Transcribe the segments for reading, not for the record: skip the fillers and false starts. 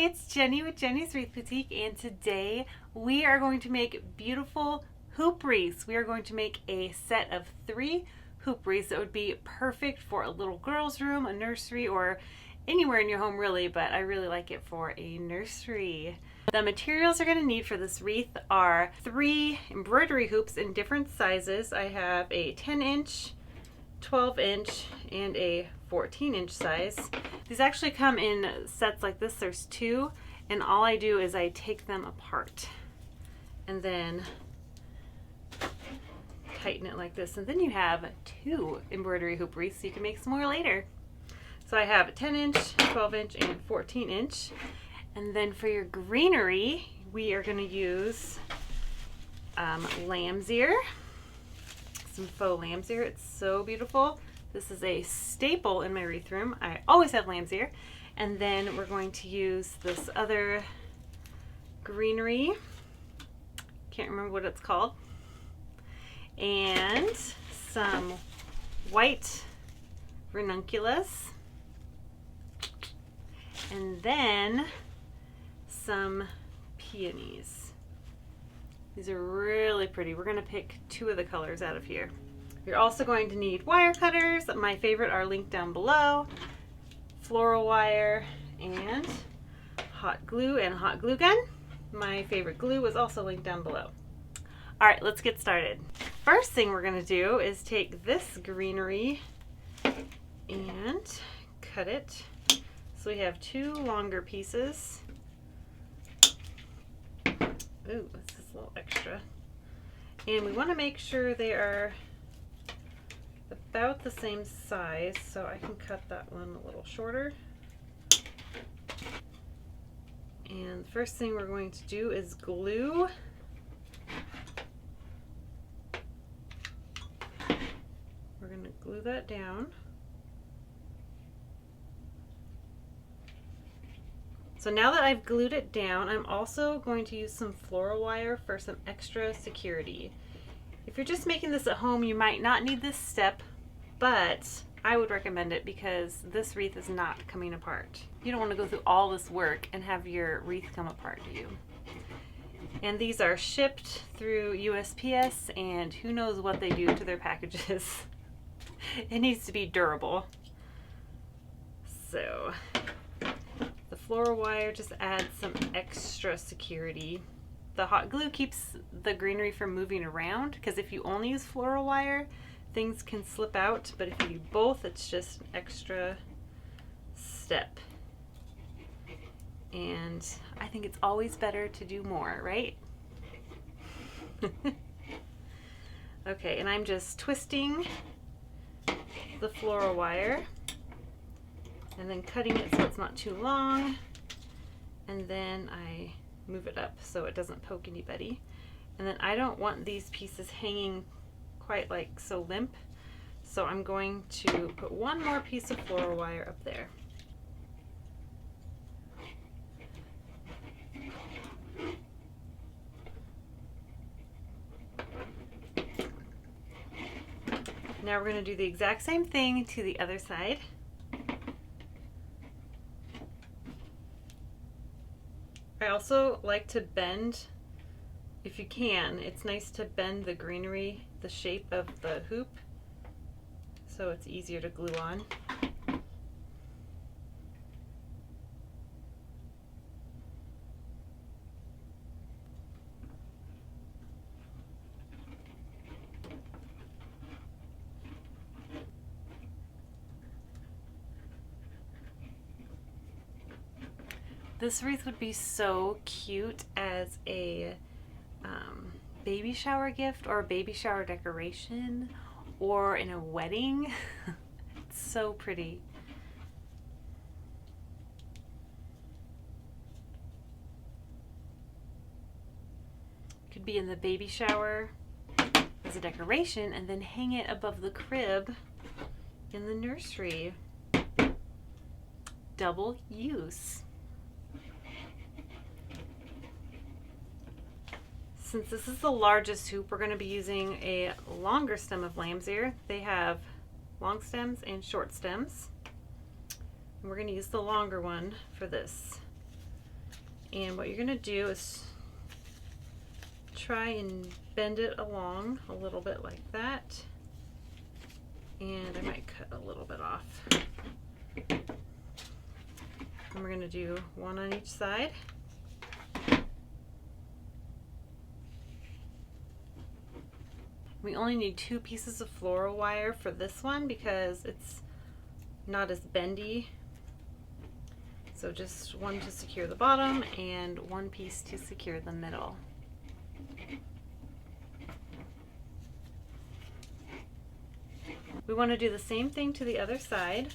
it's Jenny with Jenny's Wreath Boutique, and today we are going to make beautiful hoop wreaths. We are going to make a set of 3 hoop wreaths that would be perfect for a little girl's room, a nursery, or anywhere in your home really, but I really like it for a nursery. The materials you're going to need for this wreath are 3 embroidery hoops in different sizes. I have a 10-inch, 12-inch, and a 14-inch size. These actually come in sets like this. There's 2, and all I do is I take them apart and then tighten it like this, and then you have 2 embroidery hoop wreaths, so you can make some more later. So I have a 10-inch, 12-inch, and 14-inch. And then for your greenery, we are going to use lamb's ear, some faux lamb's ear. It's so beautiful. This is a staple in my wreath room. I always have lamb's ear. And then we're going to use this other greenery. Can't remember what it's called. And some white ranunculus. And then some peonies. These are really pretty. We're going to pick 2 of the colors out of here. You're also going to need wire cutters. My favorite are linked down below. Floral wire and hot glue and hot glue gun. My favorite glue is also linked down below. All right, let's get started. First thing we're going to do is take this greenery and cut it. So we have 2 longer pieces. Ooh, this is a little extra. And we want to make sure they are about the same size, so I can cut that one a little shorter. And the first thing we're going to do is glue. We're going to glue that down. So now that I've glued it down, I'm also going to use some floral wire for some extra security. If you're just making this at home, you might not need this step, but I would recommend it because this wreath is not coming apart. You don't want to go through all this work and have your wreath come apart, do you? And these are shipped through USPS, and who knows what they do to their packages. It needs to be durable. So the floral wire just adds some extra security. The hot glue keeps the greenery from moving around, because if you only use floral wire, things can slip out, but if you do both, it's just an extra step. And I think it's always better to do more, right? Okay, and I'm just twisting the floral wire and then cutting it so it's not too long, and then I move it up so it doesn't poke anybody. And then I don't want these pieces hanging quite like so limp, so I'm going to put 1 more piece of floral wire up there. Now we're going to do the exact same thing to the other side. I also like to bend, if you can, it's nice to bend the greenery, the shape of the hoop, so it's easier to glue on. This wreath would be so cute as a baby shower gift or a baby shower decoration or in a wedding. It's so pretty. Could be in the baby shower as a decoration and then hang it above the crib in the nursery. Double use. Since this is the largest hoop, we're going to be using a longer stem of lamb's ear. They have long stems and short stems. And we're going to use the longer one for this. And what you're going to do is try and bend it along a little bit like that. And I might cut a little bit off. And we're going to do one on each side. We only need 2 pieces of floral wire for this one because it's not as bendy. So just one to secure the bottom and 1 piece to secure the middle. We want to do the same thing to the other side.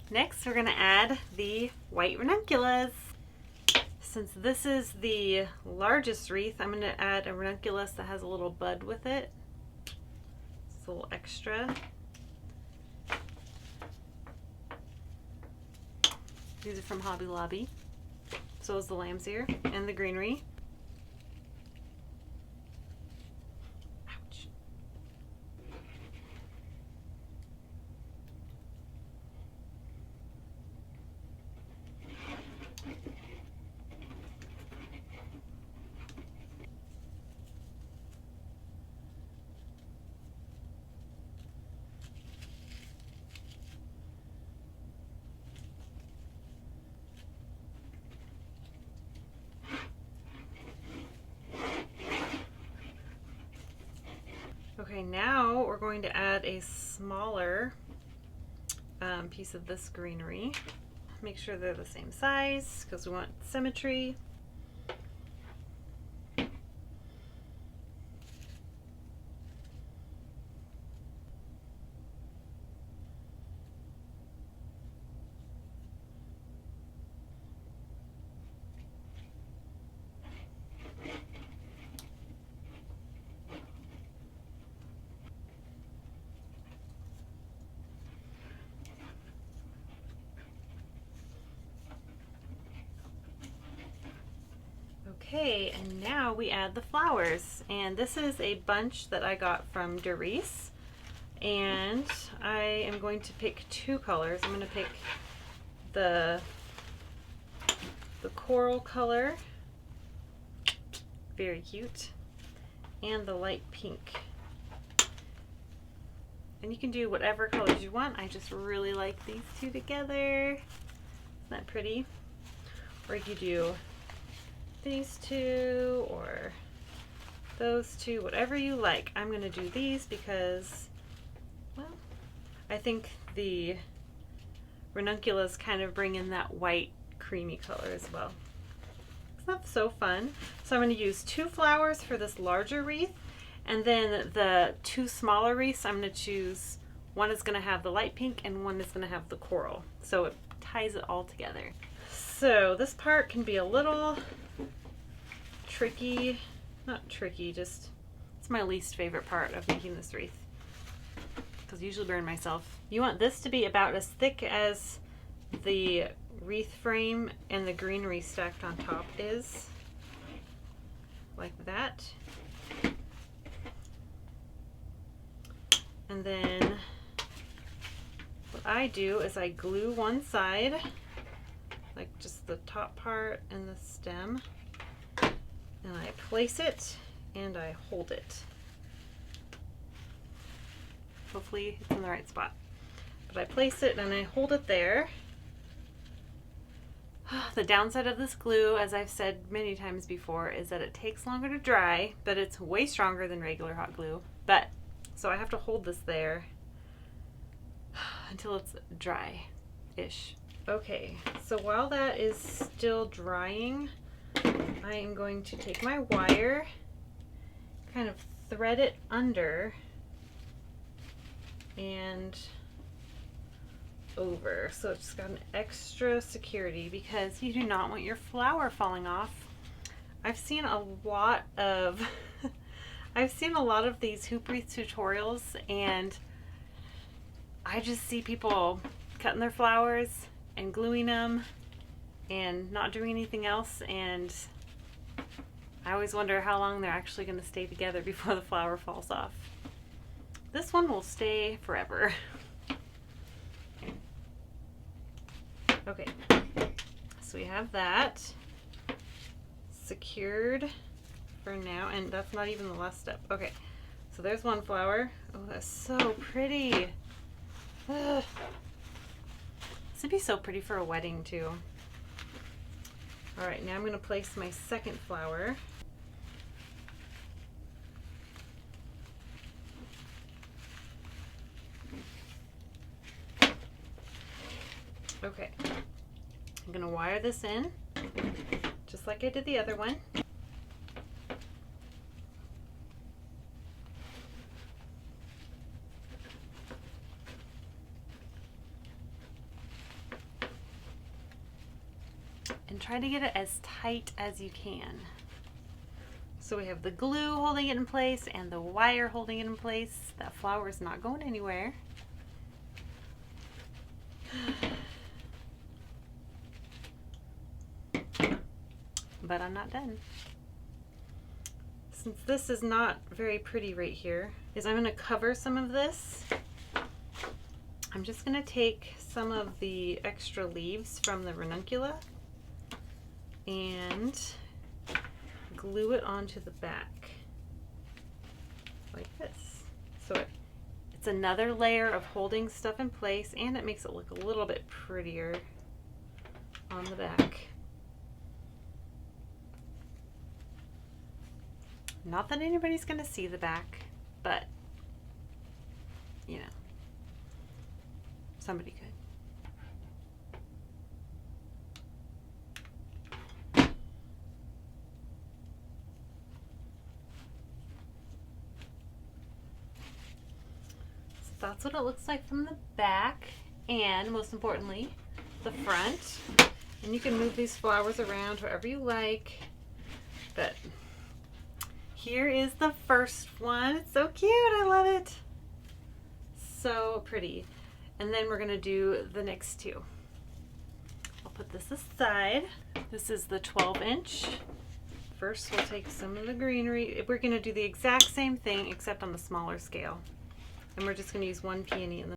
Next, we're going to add the white ranunculus. Since this is the largest wreath, I'm going to add a ranunculus that has a little bud with it. It's a little extra. These are from Hobby Lobby. So is the lamb's ear and the greenery. Ouch. Okay, now we're going to add a smaller piece of this greenery. Make sure they're the same size because we want symmetry. Okay, and now we add the flowers. And this is a bunch that I got from Wreaths. And I am going to pick 2 colors. I'm going to pick the coral color, very cute, and the light pink. And you can do whatever colors you want. I just really like these 2 together. Isn't that pretty? Or you could do these 2 or those 2, whatever you like. I'm going to do these because, well, I think the ranunculus kind of bring in that white creamy color as well. Isn't that so fun? So I'm going to use 2 flowers for this larger wreath, and then the 2 smaller wreaths I'm going to choose. One is going to have the light pink and one is going to have the coral, so it ties it all together. So this part can be a little tricky, not tricky, just it's my least favorite part of making this wreath because I usually burn myself. You want this to be about as thick as the wreath frame and the greenery stacked on top is, like that. And then what I do is I glue one side, like just the top part and the stem, and I place it and I hold it. Hopefully it's in the right spot. But I place it and I hold it there. The downside of this glue, as I've said many times before, is that it takes longer to dry, but it's way stronger than regular hot glue. So I have to hold this there until it's dry-ish. Okay, so while that is still drying, I am going to take my wire, kind of thread it under and over, so it's got an extra security because you do not want your flower falling off. I've seen a lot of these hoop wreath tutorials, and I just see people cutting their flowers and gluing them and not doing anything else, and I always wonder how long they're actually going to stay together before the flower falls off. This one will stay forever. Okay, so we have that secured for now, and that's not even the last step. Okay, so there's one flower. Oh, that's so pretty. Ugh. This would be so pretty for a wedding too. All right, now I'm going to place my second flower. Okay, I'm going to wire this in just like I did the other one. And try to get it as tight as you can. So we have the glue holding it in place and the wire holding it in place. That flower is not going anywhere. But I'm not done. Since this is not very pretty right here, I'm going to cover some of this. I'm just going to take some of the extra leaves from the ranuncula and glue it onto the back like this. So it's another layer of holding stuff in place, and it makes it look a little bit prettier on the back. Not that anybody's going to see the back, but you know, somebody could. So that's what it looks like from the back, and most importantly, the front. And you can move these flowers around however you like, but here is the first one. It's so cute. I love it. So pretty. And then we're going to do the next two. I'll put this aside. This is the 12-inch. First, we'll take some of the greenery. We're going to do the exact same thing except on the smaller scale. And we're just going to use one peony in the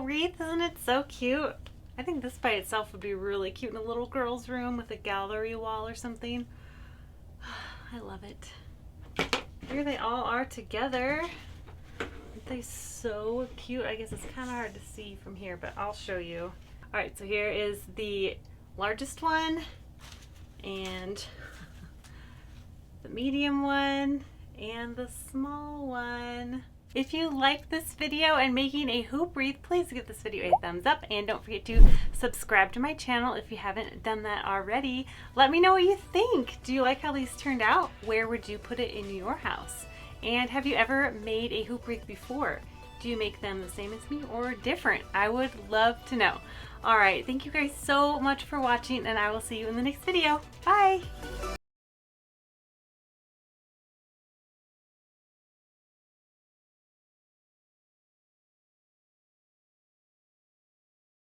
wreath. Isn't it so cute? I think this by itself would be really cute in a little girl's room with a gallery wall or something. I love it. Here they all are together. Aren't they so cute? I guess it's kind of hard to see from here, but I'll show you. All right, so here is the largest one and the medium one and the small one. If you like this video and making a hoop wreath, please give this video a thumbs up, and don't forget to subscribe to my channel if you haven't done that already. Let me know what you think. Do you like how these turned out? Where would you put it in your house? And have you ever made a hoop wreath before? Do you make them the same as me or different? I would love to know. All right, thank you guys so much for watching, and I will see you in the next video. Bye!